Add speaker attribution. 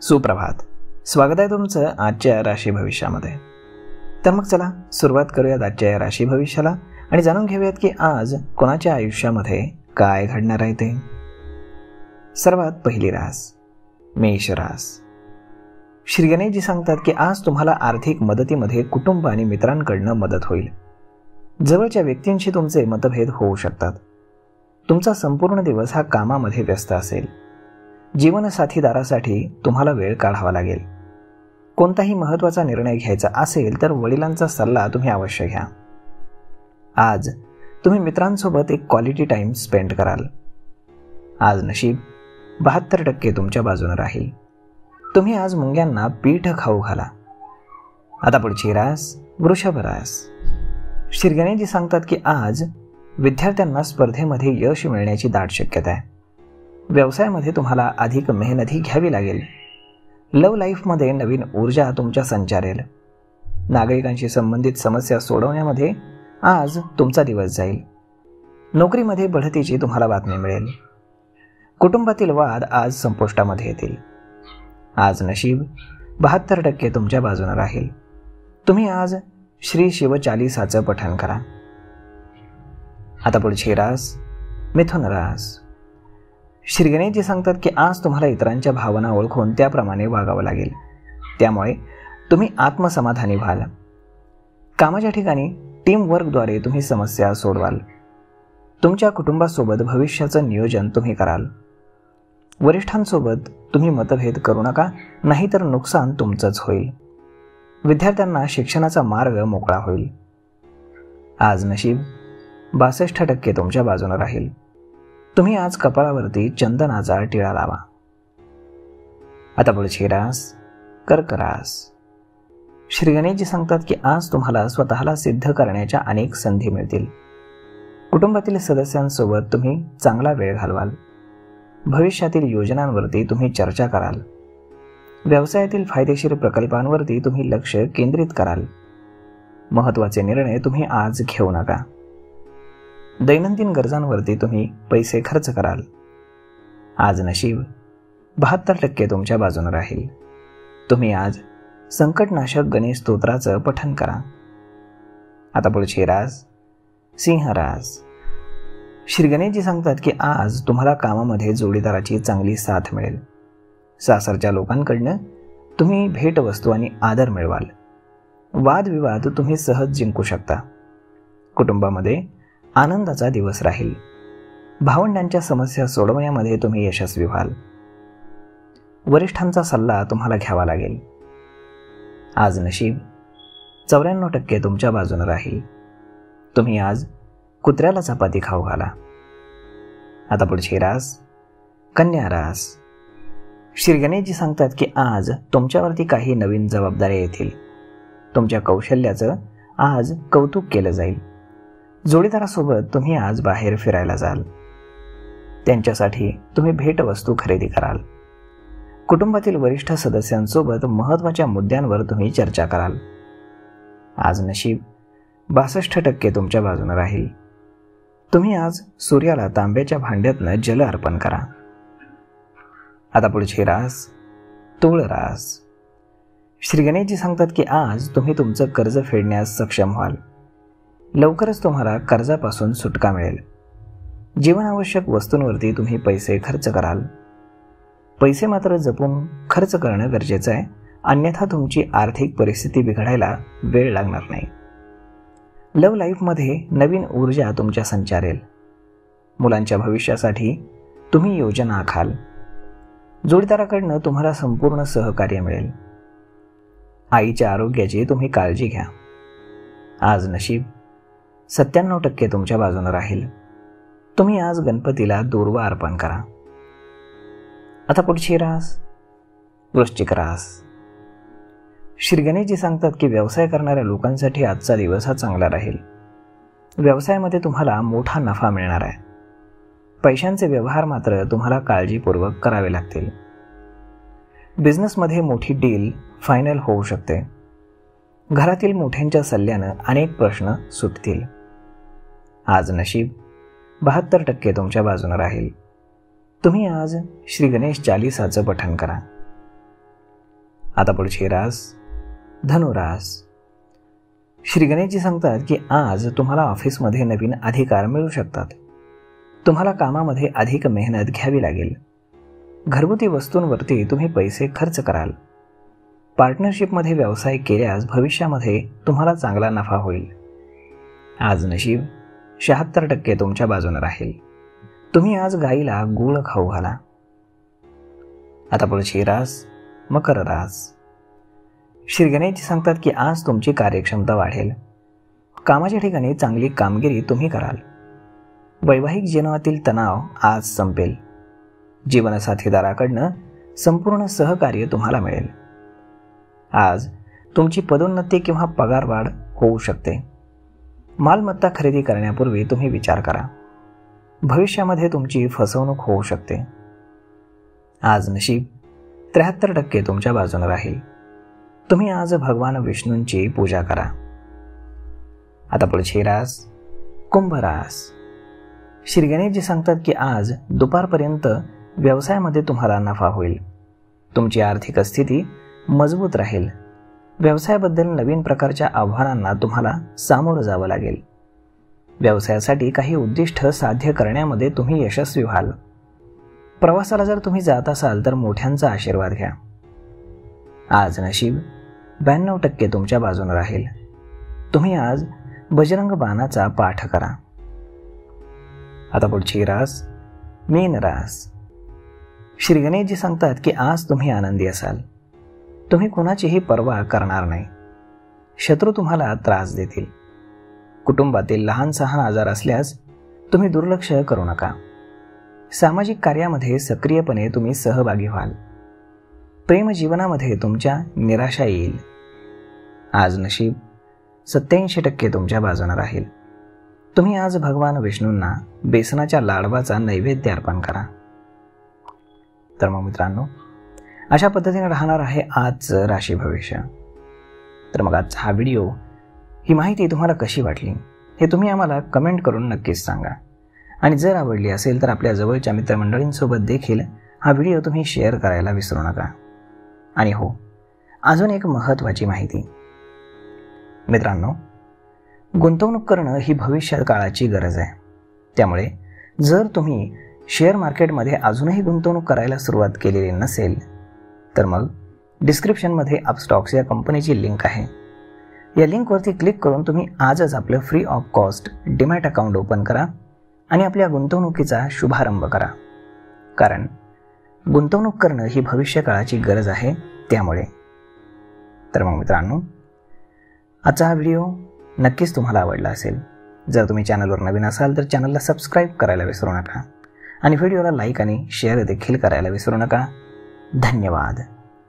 Speaker 1: सुप्रभात. स्वागत आहे तुमचं आजच्या राशी भविष्यामध्ये. तर मग चला सुरुवात करूयात आजच्या या राशी भविष्याला आणि जाणून घेऊयात की आज कोणाच्या आयुष्यामध्ये काय घडणार आहे ते. सर्वात पहिली रास मेष रास. श्री गणेशजी सांगतात की आज तुम्हाला आर्थिक मदतीमध्ये कुटुंब आणि मित्रांकडनं मदत होईल. जवळच्या व्यक्तींशी तुमचे मतभेद होऊ शकतात. तुमचा संपूर्ण दिवस हा कामामध्ये व्यस्त असेल. जीवनसाथीदारासाठी तुम्हाला वेळ काढावा लागेल. कोणताही महत्त्वाचा निर्णय घ्यायचा असेल तर वडिलांचा सल्ला तुम्ही अवश्य घ्या. आज तुम्ही मित्रांसोबत एक क्वालिटी टाइम स्पेंड कराल. आज नशीब 72% तुमच्या बाजूने राहील. तुम्ही आज मुंग्यांना पीठ खाऊ घाला. आता पुढची रास वृषभ रास. श्री गणेशजी सांगतात की आज विद्यार्थ्यांना स्पर्धेमध्ये यश मिळण्याची दाट शक्यता आहे. व्यवसायामध्ये तुम्हाला अधिक मेहनती घ्यावी लागेल. लव्ह लाईफमध्ये नवीन ऊर्जा तुमच्या संचारेल. नागरिकांशी संबंधित समस्या सोडवण्यामध्ये आज तुमचा दिवस जाईल. नोकरीमध्ये बढतीची तुम्हाला बातमी मिळेल. कुटुंबातील वाद आज संपुष्टामध्ये येतील. आज नशीब 72% तुमच्या बाजूने राहील. तुम्ही आज श्री शिवचालीसाचं पठण करा. आता पुढची रास मिथुन रास. श्री गणेशजी सांगतात की आज तुम्हाला इतरांच्या भावना ओळखून त्याप्रमाणे वागावं लागेल. त्यामुळे तुम्ही आत्मसमाधानी व्हाल. कामाच्या ठिकाणी टीमवर्कद्वारे तुम्ही समस्या सोडवाल. तुमच्या कुटुंबासोबत भविष्याचं नियोजन तुम्ही कराल. वरिष्ठांसोबत तुम्ही मतभेद करू नका, नाहीतर नुकसान तुमचंच होईल. विद्यार्थ्यांना शिक्षणाचा मार्ग मोकळा होईल. आज नशीब 62% तुमच्या बाजूने राहील. तुम्ही आज कपाळावरती चंदनाचा टिळा लावा. आता पुढची रास कर्क रास. श्री गणेशजी सांगतात की आज तुम्हाला स्वतःला सिद्ध करण्याच्या अनेक संधी मिळतील. कुटुंबातील सदस्यांसोबत तुम्ही चांगला वेळ घालवाल. भविष्यातील योजनांवरती तुम्ही चर्चा कराल. व्यवसायातील फायदेशीर प्रकल्पांवरती तुम्ही लक्ष केंद्रित कराल. महत्त्वाचे निर्णय तुम्ही आज घेऊ नका. दैनंदिन गरजांवरती तुम्ही पैसे खर्च कराल. आज नशीब 72% तुमच्या बाजूने राहील. तुम्ही आज संकटनाशक गणेश स्तोत्राचं पठण करा. आता पुढची रास सिंह रास. श्री गणेशजी सांगतात की आज तुम्हाला कामामध्ये जोडीदाराची चांगली साथ मिळेल. सासरच्या लोकांकडनं तुम्ही भेटवस्तू आणि आदर मिळवाल. वादविवाद तुम्ही सहज जिंकू शकता. कुटुंबामध्ये आनंदाचा दिवस राहील. भावंडांच्या समस्या सोडवण्यामध्ये तुम्ही यशस्वी व्हाल. वरिष्ठांचा सल्ला तुम्हाला घ्यावा लागेल. आज नशीब 94% तुमच्या बाजूने राहील. तुम्ही आज कुत्र्याला चपाती खाऊ घाला. आता पुढची रास कन्या रास. श्री गणेशजी सांगतात की आज तुमच्यावरती काही नवीन जबाबदाऱ्या येतील. तुमच्या कौशल्याचं आज कौतुक केलं जाईल. जोडीदारासोबत तुम्ही आज बाहेर फिरायला जाल. त्यांच्यासाठी तुम्ही भेटवस्तू खरेदी कराल. कुटुंबातील वरिष्ठ सदस्यांसोबत महत्त्वाच्या मुद्द्यांवर तुम्ही चर्चा कराल. आज नशीब 62% तुमच्या बाजूने राहील. तुम्ही आज सूर्याला तांब्याच्या भांड्यातनं जल अर्पण करा. आता पुढची रास तुळ रास. श्री गणेशजी सांगतात की आज तुम्ही तुमचं कर्ज फेडण्यास सक्षम व्हाल. लवकरच तुम्हाला कर्जापासून सुटका मिळेल. जीवनावश्यक वस्तूंवरती तुम्ही पैसे खर्च कराल. पैसे मात्र जपून खर्च करणं गरजेचं आहे, अन्यथा तुमची आर्थिक परिस्थिती बिघडायला वेळ लागणार नाही. लव्ह लाईफमध्ये नवीन ऊर्जा तुमच्या संचारेल. मुलांच्या भविष्यासाठी तुम्ही योजना आखाल. जोडीदाराकडनं तुम्हाला संपूर्ण सहकार्य मिळेल. आईच्या आरोग्याची तुम्ही काळजी घ्या. आज नशीब 97% तुमच्या बाजूने राहील. तुम्ही आज गणपतीला दूर्वा अर्पण करा. आता पुढची रास वृश्चिक रास. श्री गणेशजी सांगतात की व्यवसाय करणाऱ्या लोकांसाठी आजचा दिवस हा चांगला राहील. व्यवसायामध्ये तुम्हाला मोठा नफा मिळणार आहे. पैशांचे व्यवहार मात्र तुम्हाला काळजीपूर्वक करावे लागतील. बिझनेसमध्ये मोठी डील फायनल होऊ शकते. घरातील मोठ्यांच्या सल्ल्यानं अनेक प्रश्न सुटतील. आज नशीब 72% तुमच्या बाजूने राहील. तुम्ही आज श्री गणेश चालीसाचं पठण करा. आता पुढची रास धनुरास. श्री गणेशजी सांगतात की आज तुम्हाला ऑफिसमध्ये नवीन अधिकार मिळू शकतात. तुम्हाला कामामध्ये अधिक मेहनत घ्यावी लागेल. घरगुती वस्तूंवरती तुम्ही पैसे खर्च कराल. पार्टनरशिपमध्ये व्यवसाय केल्यास भविष्यामध्ये तुम्हाला चांगला नफा होईल. आज नशीब 76% तुमच्या बाजूने राहील. तुम्ही आज गाईला गूळ खाऊ घाला. आता पुढची रास मकर रास. श्री गणेशजी सांगतात की आज तुमची कार्यक्षमता वाढेल. कामाच्या ठिकाणी चांगली कामगिरी तुम्ही कराल. वैवाहिक जीवनातील तणाव आज संपेल. जीवनसाथीदाराकडनं संपूर्ण सहकार्य तुम्हाला मिळेल. आज तुमची पदोन्नती किंवा पगारवाढ होऊ शकते. मालमत्ता खरेदी करण्यापूर्वी तुम्ही विचार करा. भविष्यामध्ये तुमची फसवणूक होऊ शकते. आज नशीब 73% तुमच्या बाजूने राहील. तुम्ही आज भगवान विष्णूंची पूजा करा. आता पुढची रास कुंभ रास. श्री गणेशजी सांगतात की आज दुपारपर्यंत व्यवसायामध्ये तुम्हाला नफा होईल. तुमची आर्थिक स्थिती मजबूत राहील. व्यवसायाबद्दल नवीन प्रकारच्या आव्हानांना तुम्हाला सामोरं जावं लागेल. व्यवसायासाठी काही उद्दिष्ट साध्य करण्यामध्ये तुम्ही यशस्वी व्हाल. प्रवासाला जर तुम्ही जात असाल तर मोठ्यांचा आशीर्वाद घ्या. आज नशीब 92% तुमच्या बाजूने राहील. तुम्ही आज बजरंग बाणाचा पाठ करा. आता पुढची रास मीन रास. श्री गणेशजी सांगतात की आज तुम्ही आनंदी असाल. तुम्ही कोणाचीही पर्वा करणार नाही. शत्रू तुम्हाला त्रास देतील. कुटुंबातील लहान सहान आजार असल्यास तुम्ही दुर्लक्ष करू नका. सामाजिक कार्यामध्ये सक्रियपणे तुम्ही सहभागी व्हाल. प्रेम जीवनामध्ये तुमच्या निराशा येईल. आज नशीब 87% तुमच्या बाजूने राहील. तुम्ही आज भगवान विष्णूंना बेसनाच्या लाडवाचा नैवेद्य अर्पण करा. तर मग मित्रांनो, अशा पद्धतीने राहणार आहे आजचं राशी भविष्य. तर मग आजचा हा व्हिडिओ, ही माहिती तुम्हाला कशी वाटली हे तुम्ही आम्हाला कमेंट करून नक्कीच सांगा. आणि जर आवडली असेल तर आपल्या जवळच्या मित्रमंडळींसोबत देखील हा व्हिडिओ तुम्ही शेअर करायला विसरू नका. आणि हो, अजून एक महत्त्वाची माहिती मित्रांनो, गुंतवणूक करणं ही भविष्य काळाची गरज आहे. त्यामुळे जर तुम्ही शेअर मार्केटमध्ये अजूनही गुंतवणूक करायला सुरुवात केलेली नसेल तर मग डिस्क्रिप्शनमध्ये अपस्टॉक्स या कंपनीची लिंक आहे. या लिंकवरती क्लिक करून तुम्ही आजच आपलं free of cost demat account open करा आणि आपल्या गुंतवणुकीचा शुभारंभ करा. कारण गुंतवणूक करणं ही भविष्य काळाची गरज आहे. त्यामुळे तर मग मित्रांनो, आजचा हा व्हिडिओ नक्कीच तुम्हाला आवडला असेल. जर तुम्ही चॅनलवर नवीन असाल तर चॅनलला सबस्क्राईब करायला विसरू नका आणि व्हिडिओला लाईक आणि शेअर देखील करायला विसरू नका. धन्यवाद.